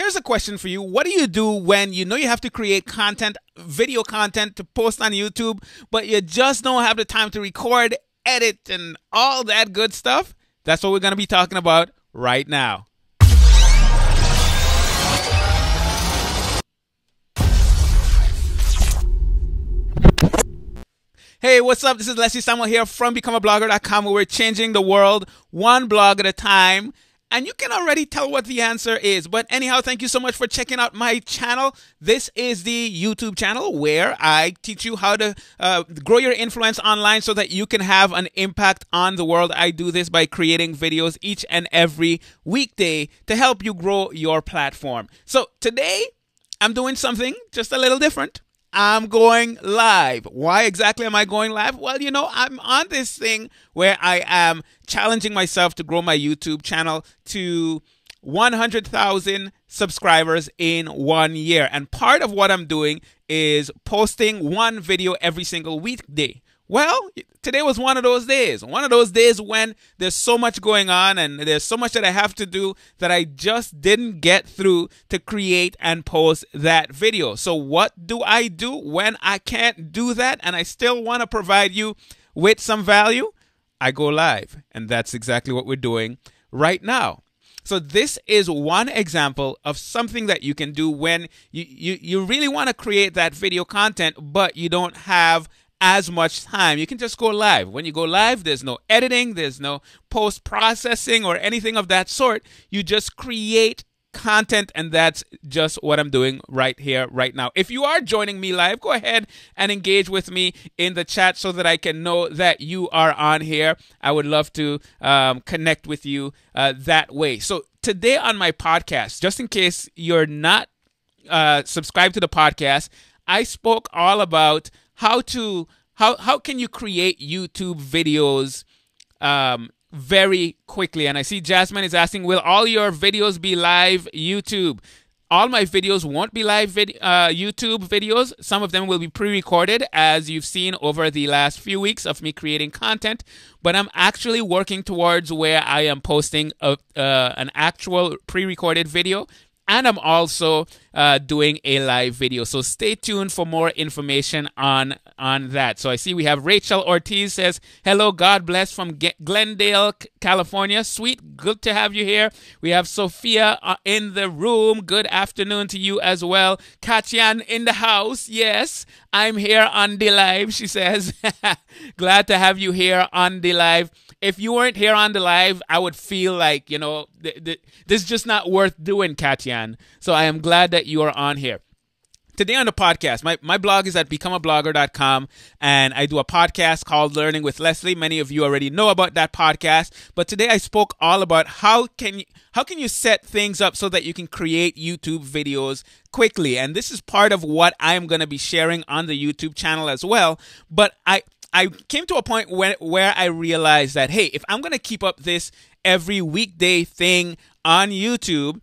here's a question for you. What do you do when you know you have to create content, video content to post on YouTube, but you just don't have the time to record, edit, and all that good stuff? That's what we're going to be talking about right now. Hey, what's up? This is Leslie Samuel here from BecomeAblogger.com, where we're changing the world one blog at a time. And you can already tell what the answer is. But anyhow, thank you so much for checking out my channel. This is the YouTube channel where I teach you how to grow your influence online so that you can have an impact on the world. I do this by creating videos each and every weekday to help you grow your platform. So today, I'm doing something just a little different. I'm going live. Why exactly am I going live? Well, you know, I'm on this thing where I am challenging myself to grow my YouTube channel to 100,000 subscribers in 1 year. And part of what I'm doing is posting one video every single weekday. Well, today was one of those days when there's so much going on and there's so much that I have to do that I just didn't get through to create and post that video. So what do I do when I can't do that and I still want to provide you with some value? I go live, and that's exactly what we're doing right now. So this is one example of something that you can do when you really want to create that video content, but you don't have as much time. You can just go live. When you go live, there's no editing, there's no post-processing or anything of that sort. You just create content, and that's just what I'm doing right here, right now. If you are joining me live, go ahead and engage with me in the chat so that I can know that you are on here. I would love to connect with you that way. So today on my podcast, just in case you're not subscribed to the podcast, I spoke all about how can you create YouTube videos very quickly. And I see Jasmine is asking, will all your videos be live YouTube? All my videos won't be live YouTube videos. Some of them will be pre-recorded, as you've seen over the last few weeks of me creating content. But I'm actually working towards where I am posting an actual pre-recorded video. And I'm also doing a live video. So stay tuned for more information on that. So I see we have Rachel Ortiz says, hello, God bless from Glendale, California. Sweet, good to have you here. We have Sophia in the room. Good afternoon to you as well. Katyan in the house. Yes, I'm here on the live, she says. Glad to have you here on the live. If you weren't here on the live, I would feel like, you know, this is just not worth doing, Katyan. So I am glad that you are on here. Today on the podcast, my blog is at BecomeAblogger.com, and I do a podcast called Learning with Leslie. Many of you already know about that podcast, but today I spoke all about how can you set things up so that you can create YouTube videos quickly. And this is part of what I'm going to be sharing on the YouTube channel as well. But I came to a point where I realized that, hey, if I'm going to keep up this every weekday thing on YouTube,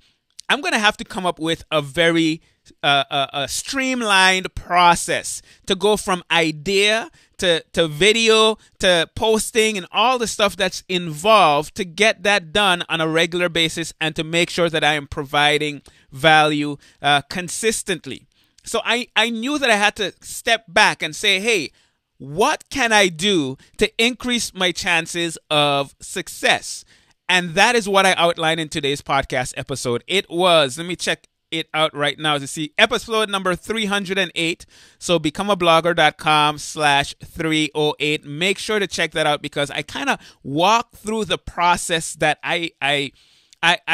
I'm going to have to come up with a very a streamlined process to go from idea to video to posting and all the stuff that's involved to get that done on a regular basis and to make sure that I am providing value consistently. So I knew that I had to step back and say, hey, what can I do to increase my chances of success? And that is what I outlined in today's podcast episode. It was, let me check it out right now to see, episode number 308. So becomeablogger.com/308. Make sure to check that out because I kind of walk through the process that I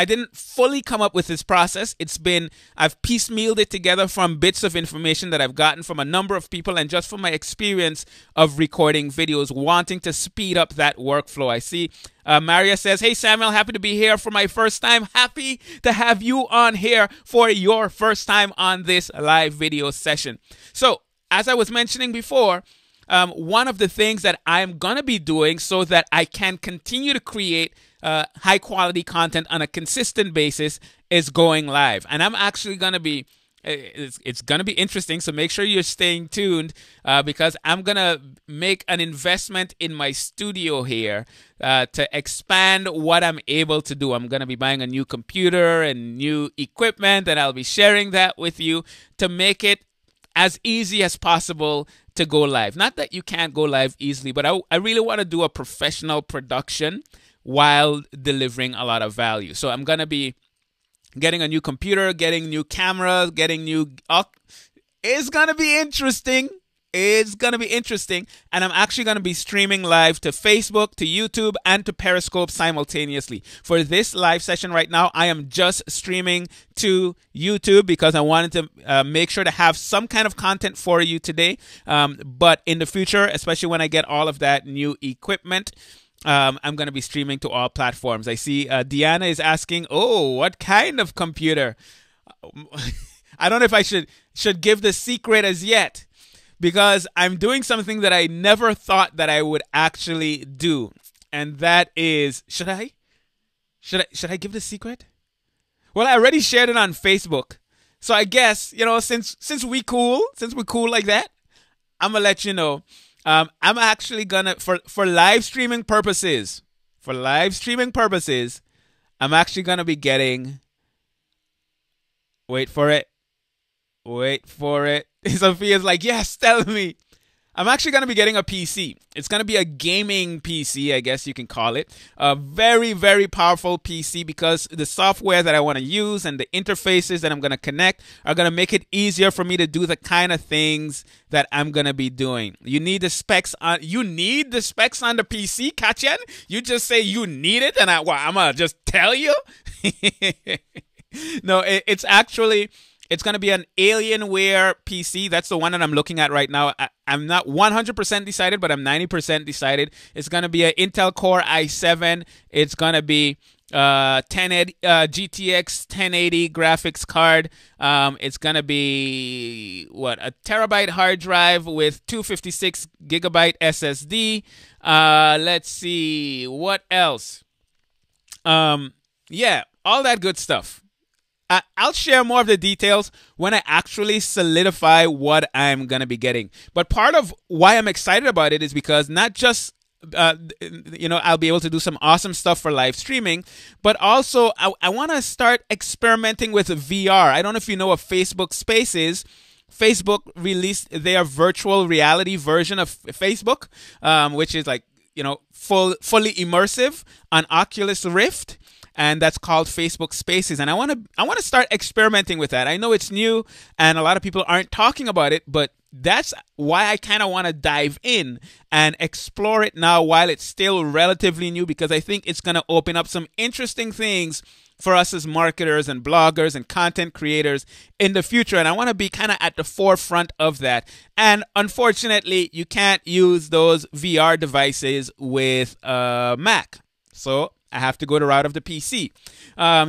didn't fully come up with this process. I've piecemealed it together from bits of information that I've gotten from a number of people and just from my experience of recording videos, wanting to speed up that workflow. I see Maria says, hey, Samuel, happy to be here for my first time. Happy to have you on here for your first time on this live video session. So, as I was mentioning before, one of the things that I'm going to be doing so that I can continue to create high quality content on a consistent basis is going live. And I'm actually going to be It's going to be interesting. So make sure you're staying tuned because I'm going to make an investment in my studio here to expand what I'm able to do. I'm going to be buying a new computer and new equipment, and I'll be sharing that with you to make it as easy as possible to go live. Not that you can't go live easily, but I really want to do a professional production while delivering a lot of value. So I'm going to be getting a new computer, getting new cameras, getting new... it's going to be interesting. It's going to be interesting. And I'm actually going to be streaming live to Facebook, to YouTube, and to Periscope simultaneously. For this live session right now, I am just streaming to YouTube because I wanted to make sure to have some kind of content for you today. But in the future, especially when I get all of that new equipment, I'm going to be streaming to all platforms. I see Deanna is asking, oh, what kind of computer? I don't know if I should give the secret as yet because I'm doing something that I never thought that I would actually do. And that is, should I give the secret? Well, I already shared it on Facebook. So I guess, since we're cool like that, I'm going to let you know. I'm actually gonna for live streaming purposes. I'm actually gonna be getting. Wait for it. Sophia's like, yes, tell me. I'm actually going to be getting a PC. It's going to be a gaming PC, I guess you can call it. A very, very powerful PC because the software that I want to use and the interfaces that I'm going to connect are going to make it easier for me to do the kind of things that I'm going to be doing. You need the specs on the PC, Katyan? You just say you need it and I'm going to just tell you? No, it's actually... It's going to be an Alienware PC. That's the one that I'm looking at right now. I'm not 100% decided, but I'm 90% decided. It's going to be an Intel Core i7. It's going to be GTX 1080 graphics card. It's going to be, a terabyte hard drive with 256 gigabyte SSD. Let's see. What else? Yeah, all that good stuff. I'll share more of the details when I actually solidify what I'm going to be getting. But part of why I'm excited about it is because not just, I'll be able to do some awesome stuff for live streaming, but also I want to start experimenting with VR. I don't know if you know what Facebook Spaces. Facebook released their virtual reality version of Facebook, which is like, fully immersive on Oculus Rift. And that's called Facebook Spaces. And I want to start experimenting with that. I know it's new and a lot of people aren't talking about it, but that's why I kind of want to dive in and explore it now while it's still relatively new, because I think it's going to open up some interesting things for us as marketers and bloggers and content creators in the future. And I want to be kind of at the forefront of that. And unfortunately, you can't use those VR devices with a Mac. So I have to go the route of the PC.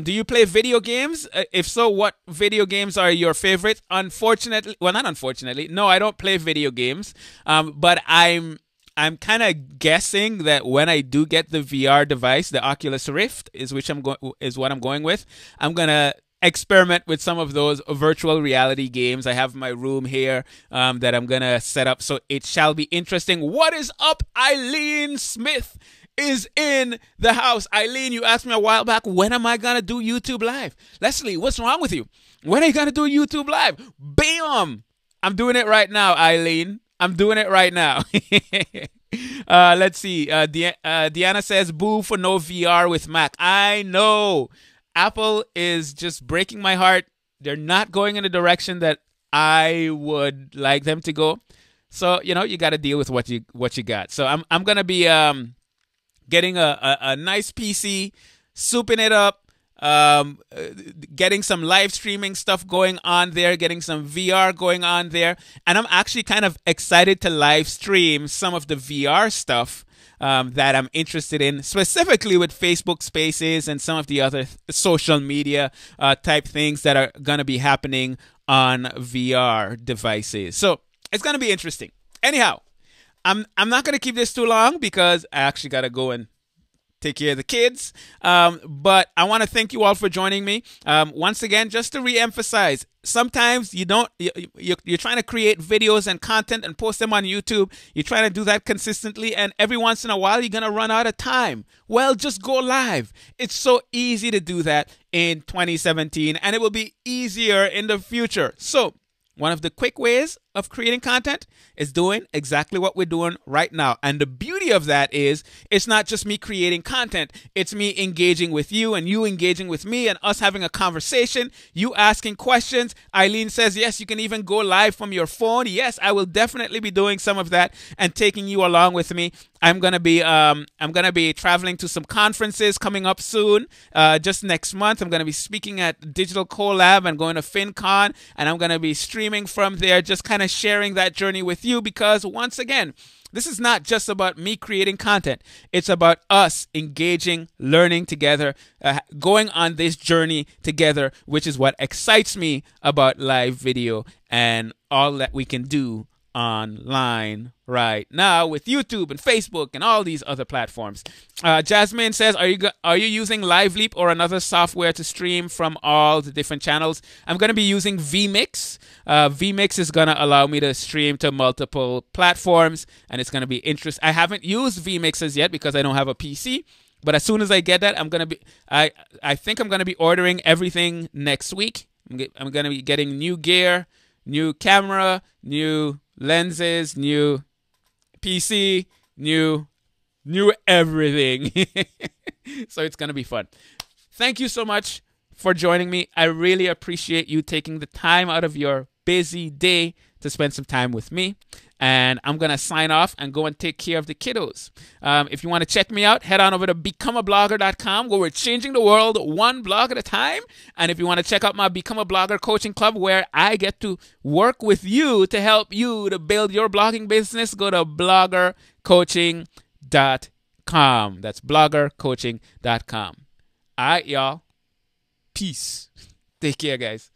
Do you play video games? If so, what video games are your favorite? Unfortunately, well, not unfortunately. No, I don't play video games. But I'm kind of guessing that when I do get the VR device, the Oculus Rift is what I'm going with. I'm gonna experiment with some of those virtual reality games. I have my room here that I'm gonna set up, so it shall be interesting. What is up, Eileen Smith? Is in the house. Eileen, you asked me a while back, when am I going to do YouTube Live? Leslie, what's wrong with you? When are you going to do YouTube Live? Bam! I'm doing it right now, Eileen. I'm doing it right now. Let's see. Deanna says, boo for no VR with Mac. I know. Apple is just breaking my heart. They're not going in the direction that I would like them to go. So, you got to deal with what you got. So I'm going to be... getting a nice PC, souping it up, getting some live streaming stuff going on there, getting some VR going on there. And I'm actually kind of excited to live stream some of the VR stuff that I'm interested in, specifically with Facebook Spaces and some of the other social media type things that are going to be happening on VR devices. So it's going to be interesting. Anyhow, I'm not going to keep this too long because I actually got to go and take care of the kids. But I want to thank you all for joining me. Once again, just to reemphasize, sometimes you're trying to create videos and content and post them on YouTube. You're trying to do that consistently, and every once in a while you're going to run out of time. Well, just go live. It's so easy to do that in 2017, and it will be easier in the future. So one of the quick ways of creating content is doing exactly what we're doing right now. And the beauty of that is it's not just me creating content. It's me engaging with you and you engaging with me and us having a conversation, you asking questions. Eileen says, yes, you can even go live from your phone. Yes, I will definitely be doing some of that and taking you along with me. I'm gonna be traveling to some conferences coming up soon. Just next month, I'm gonna be speaking at Digital Collab and going to FinCon, and I'm gonna be streaming from there, just kind of sharing that journey with you, because once again, this is not just about me creating content. It's about us engaging, learning together, going on this journey together, which is what excites me about live video and all that we can do online right now with YouTube and Facebook and all these other platforms. Jasmine says, are you using LiveLeap or another software to stream from all the different channels? I'm going to be using vMix. vMix is going to allow me to stream to multiple platforms, and it's going to be interesting. I haven't used vMix as yet because I don't have a PC. But as soon as I get that, I think I'm going to be ordering everything next week. I'm going to be getting new gear, new camera, new lenses, new PC, new everything. So it's going to be fun. Thank you so much for joining me. I really appreciate you taking the time out of your busy day to spend some time with me. And I'm going to sign off and go and take care of the kiddos. If you want to check me out, head on over to becomeablogger.com, where we're changing the world one blog at a time. And if you want to check out my Become a Blogger coaching club, where I get to work with you to help you to build your blogging business, go to bloggercoaching.com. That's bloggercoaching.com. All right, y'all. Peace. Take care, guys.